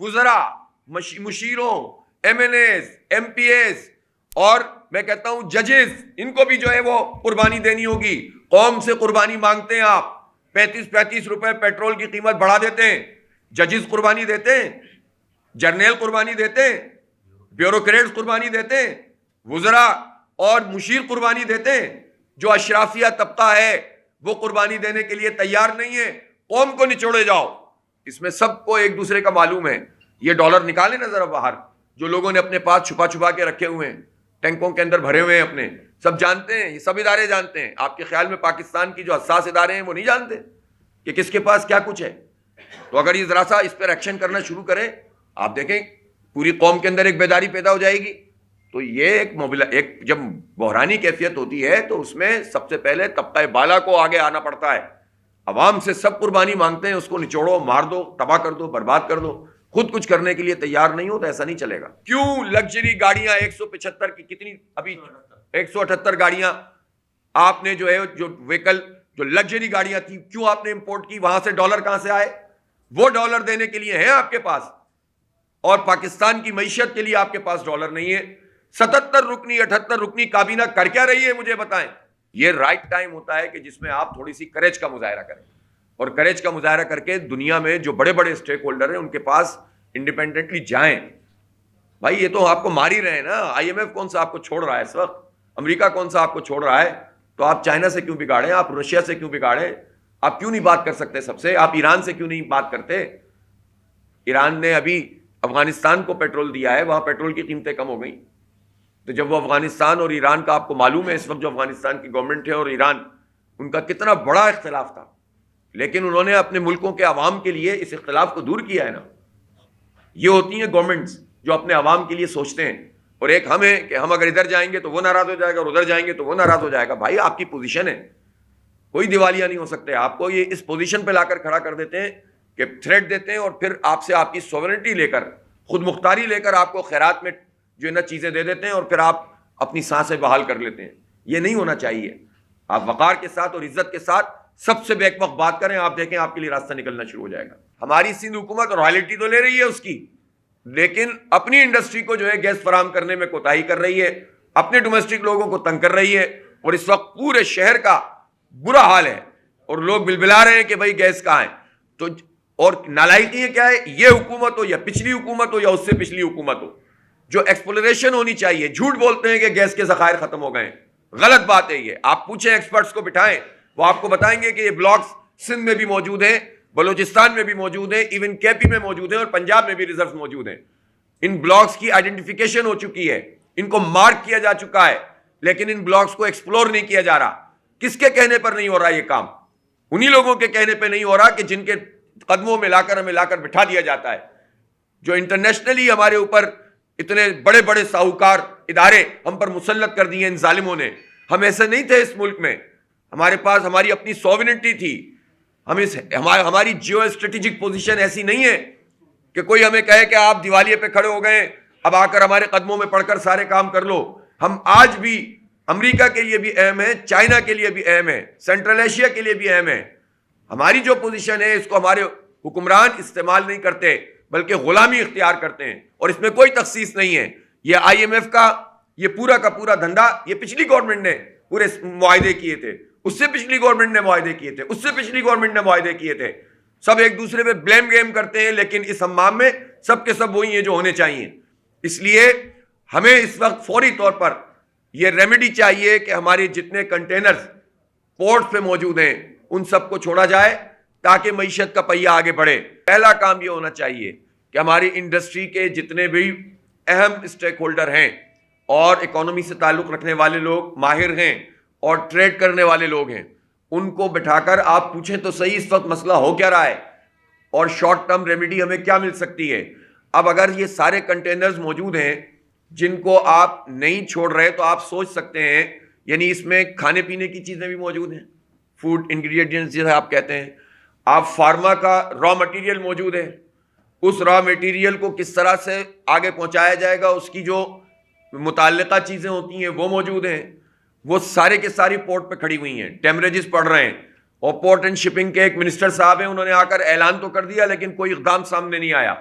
وزراء، مشیروں، M N As, M P As اور میں کہتا ہوں ججز، ان کو بھی جو ہے وہ قربانی دینی ہوگی. قوم سے قربانی مانگتے ہیں آپ، 35 روپے پیٹرول کی قیمت بڑھا دیتے ہیں. ججز قربانی دیتے ہیں، جرنیل قربانی دیتے ہیں، بیوروکریٹس قربانی دیتے ہیں، وزراء اور مشیر قربانی دیتے ہیں. جو اشرافیہ طبقہ ہے وہ قربانی دینے کے لیے تیار نہیں ہے. قوم کو نچوڑے جاؤ. اس میں سب کو ایک دوسرے کا معلوم ہے. یہ ڈالر نکالیں نا ذرا باہر، جو لوگوں نے اپنے پاس چھپا کے رکھے ہوئے ہیں، ٹینکوں کے اندر بھرے ہوئے ہیں اپنے، سب جانتے ہیں، یہ سب ادارے جانتے ہیں. آپ کے خیال میں پاکستان کی جو حساس ادارے ہیں وہ نہیں جانتے کہ کس کے پاس کیا کچھ ہے؟ تو اگر یہ ذرا سا اس پر ایکشن کرنا شروع کریں، آپ دیکھیں پوری قوم کے اندر ایک بیداری پیدا ہو جائے گی. تو یہ ایک جب بحرانی کیفیت ہوتی ہے تو اس میں سب سے پہلے طبقہ بالا کو آگے آنا پڑتا ہے. عوام سے سب قربانی مانگتے ہیں، اس کو نچوڑو، مار دو، تباہ کر دو، برباد کر دو. خود کچھ کرنے کے لیے تیار نہیں ہو تو ایسا نہیں چلے گا. کیوں لگژری گاڑیاں 175 کی کتنی، ابھی 178 گاڑیاں آپ نے جو ہے جو وہیکل جو لگژری گاڑیاں تھیں کیوں آپ نے امپورٹ کی؟ وہاں سے ڈالر کہاں سے آئے؟ وہ ڈالر دینے کے لیے ہیں آپ کے پاس، اور پاکستان کی معیشت کے لیے آپ کے پاس ڈالر نہیں ہے. 77 رکنی 78 رکنی کابینہ کر کیا رہی ہے مجھے بتائیں. یہ رائٹ ٹائم ہوتا ہے کہ جس میں آپ تھوڑی سی کریج کا مظاہرہ کریں، اور کریج کا مظاہرہ کر کے دنیا میں جو بڑے بڑے اسٹیک ہولڈر ہیں ان کے پاس انڈیپینڈنٹلی جائیں. بھائی یہ تو آپ کو مار ہی رہے ہیں نا. آئی ایم ایف کون سا آپ کو چھوڑ رہا ہے اس وقت؟ امریکہ کون سا آپ کو چھوڑ رہا ہے؟ تو آپ چائنا سے کیوں بگاڑیں؟ آپ رشیا سے کیوں بگاڑیں؟ آپ کیوں نہیں بات کر سکتے سب سے؟ آپ ایران سے کیوں نہیں بات کرتے؟ ایران نے ابھی افغانستان کو پیٹرول دیا ہے، وہاں پیٹرول کی قیمتیں کم ہو گئیں. تو جب وہ افغانستان اور ایران کا آپ کو معلوم ہے اس وقت جو افغانستان کی گورنمنٹ ہے اور ایران، ان کا کتنا بڑا اختلاف تھا، لیکن انہوں نے اپنے ملکوں کے عوام کے لیے اس اختلاف کو دور کیا ہے نا. یہ ہوتی ہیں گورنمنٹس جو اپنے عوام کے لیے سوچتے ہیں. اور ایک ہم ہے کہ ہم اگر ادھر جائیں گے تو وہ ناراض ہو جائے گا اور ادھر جائیں گے تو وہ ناراض ہو جائے گا. بھائی آپ کی پوزیشن ہے، کوئی دیوالیہ نہیں ہو سکتے. آپ کو یہ اس پوزیشن پہ لا کر کھڑا کر دیتے ہیں کہ تھریٹ دیتے ہیں، اور پھر آپ سے آپ کی سوورنٹی لے کر، خود مختاری لے کر آپ کو خیرات میں جو ہے نا چیزیں دے دیتے ہیں، اور پھر آپ اپنی سانسیں بحال کر لیتے ہیں. یہ نہیں ہونا چاہیے. آپ وقار کے ساتھ اور عزت کے ساتھ سب سے بیک وقت بات کریں. آپ دیکھیں آپ کے لیے راستہ نکلنا شروع ہو جائے گا. ہماری سندھ حکومت رائلٹی تو لے رہی ہے اس کی، لیکن اپنی انڈسٹری کو جو ہے گیس فراہم کرنے میں کوتاہی کر رہی ہے، اپنے ڈومیسٹک لوگوں کو تنگ کر رہی ہے. اور اس وقت پورے شہر کا برا حال ہے اور لوگ بلبلا رہے ہیں کہ بھائی گیس کہاں ہے. تو اور نالائقی ہے کیا ہے؟ یہ حکومت ہو یا پچھلی حکومت ہو یا اس سے پچھلی حکومت ہو، جو ایکسپلوریشن ہونی چاہیے. جھوٹ بولتے ہیں کہ گیس کے ذخائر ختم ہو گئے. غلط بات ہے یہ. آپ پوچھیں ایکسپرٹس کو بٹھائیں، وہ آپ کو بتائیں گے کہ یہ بلاکس سندھ میں بھی موجود ہیں، بلوچستان میں بھی موجود ہیں، ایون کے پی میں موجود ہیں، اور پنجاب میں بھی ریزرو موجود ہیں. ان بلاکس کی آئیڈینٹیفیکیشن ہو چکی ہے، ان کو مارک کیا جا چکا ہے، لیکن ان بلاکس کو ایکسپلور نہیں کیا جا رہا. کس کے کہنے پر نہیں ہو رہا یہ کام؟ انہی لوگوں کے کہنے پہ نہیں ہو رہا کہ جن کے قدموں میں ہمیں لا کر بٹھا دیا جاتا ہے. جو انٹرنیشنلی ہمارے اوپر اتنے بڑے بڑے ساہوکار ادارے ہم پر مسلط کر دیے ان ظالموں نے. ہم ایسے نہیں تھے اس ملک میں. ہمارے پاس ہماری اپنی سوورنٹی تھی. ہماری جیو اسٹریٹجک پوزیشن ایسی نہیں ہے کہ کوئی ہمیں کہے کہ آپ دیوالیے پہ کھڑے ہو گئے، اب آ کر ہمارے قدموں میں پڑھ کر سارے کام کر لو. ہم آج بھی امریکہ کے لیے بھی اہم ہے، چائنا کے لیے بھی اہم ہے، سینٹرل ایشیا کے لیے بھی اہم ہے. ہماری جو پوزیشن ہے اس کو ہمارے حکمران استعمال نہیں کرتے بلکہ غلامی اختیار کرتے ہیں، اور اس میں کوئی تخصیص نہیں ہے. یہ آئی ایم ایف کا یہ پورا کا پورا دھندا یہ پچھلی گورنمنٹ نے پورے معاہدے کیے تھے، اس سے پچھلی گورنمنٹ نے معاہدے کیے تھے، اس سے پچھلی گورنمنٹ نے معاہدے کیے تھے. سب ایک دوسرے پہ بلیم گیم کرتے ہیں، لیکن اس حمام میں سب کے سب وہی ہیں جو ہونے چاہیے. اس لیے ہمیں اس وقت فوری طور پر یہ ریمیڈی چاہیے کہ ہمارے جتنے کنٹینرز پورٹ پہ موجود ہیں ان سب کو چھوڑا جائے تاکہ معیشت کا پہیہ آگے بڑھے. پہلا کام یہ ہونا چاہیے کہ ہماری انڈسٹری کے جتنے بھی اہم اسٹیک ہولڈر ہیں اور اکانومی سے تعلق رکھنے والے لوگ ماہر ہیں اور ٹریڈ کرنے والے لوگ ہیں، ان کو بٹھا کر آپ پوچھیں تو صحیح اس وقت مسئلہ ہو کیا رہا ہے اور شارٹ ٹرم ریمیڈی ہمیں کیا مل سکتی ہے. اب اگر یہ سارے کنٹینرز موجود ہیں جن کو آپ نہیں چھوڑ رہے تو آپ سوچ سکتے ہیں، یعنی اس میں کھانے پینے کی چیزیں بھی موجود ہیں، فوڈ انگریڈینٹس جسے آپ کہتے ہیں. آپ فارما کا را مٹیریل موجود ہے، اس را مٹیریل کو کس طرح سے آگے پہنچایا جائے گا اس کی جو متعلقہ چیزیں ہوتی ہیں وہ موجود ہیں. وہ سارے کے ساری پورٹ پہ کھڑی ہوئی ہیں، ٹیمریجز پڑ رہے ہیں. اور پورٹ اینڈ شپنگ کے ایک منسٹر صاحب ہیں، انہوں نے آ کر اعلان تو کر دیا لیکن کوئی اقدام سامنے نہیں آیا.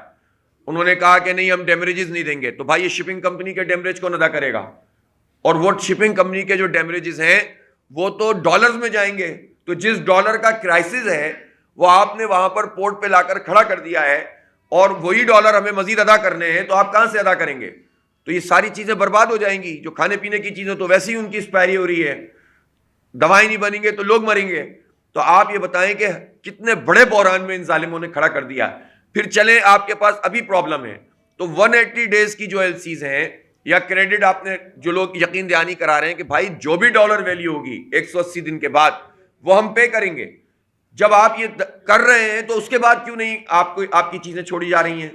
انہوں نے کہا کہ نہیں ہم ڈیمریجز نہیں دیں گے. تو بھائی یہ شپنگ کمپنی کے ڈیمریج کون ادا کرے گا؟ اور وہ شپنگ کمپنی کے جو ڈیمریجز ہیں وہ تو ڈالرز میں جائیں گے. تو جس ڈالر کا کرائسس ہے وہ آپ نے وہاں پر پورٹ پہ لا کر کھڑا کر دیا ہے اور وہی ڈالر ہمیں مزید ادا کرنے ہیں, تو آپ کہاں سے ادا کریں گے؟ تو یہ ساری چیزیں برباد ہو جائیں گی. جو کھانے پینے کی چیزیں تو ویسے ہی ان کی ایکسپائری ہو رہی ہے, دوائیں نہیں بنیں گے تو لوگ مریں گے. تو آپ یہ بتائیں کہ کتنے بڑے بحران میں ان ظالموں نے کھڑا کر دیا. پھر چلیں آپ کے پاس ابھی پرابلم ہے تو 180 ڈیز کی جو ایل سیز ہیں یا کریڈٹ, آپ نے جو لوگ یقین دہانی کرا رہے ہیں کہ بھائی جو بھی ڈالر ویلیو ہوگی 180 دن کے بعد وہ ہم پے کریں گے. جب آپ یہ کر رہے ہیں تو اس کے بعد کیوں نہیں آپ کی چیزیں چھوڑی جا رہی ہیں؟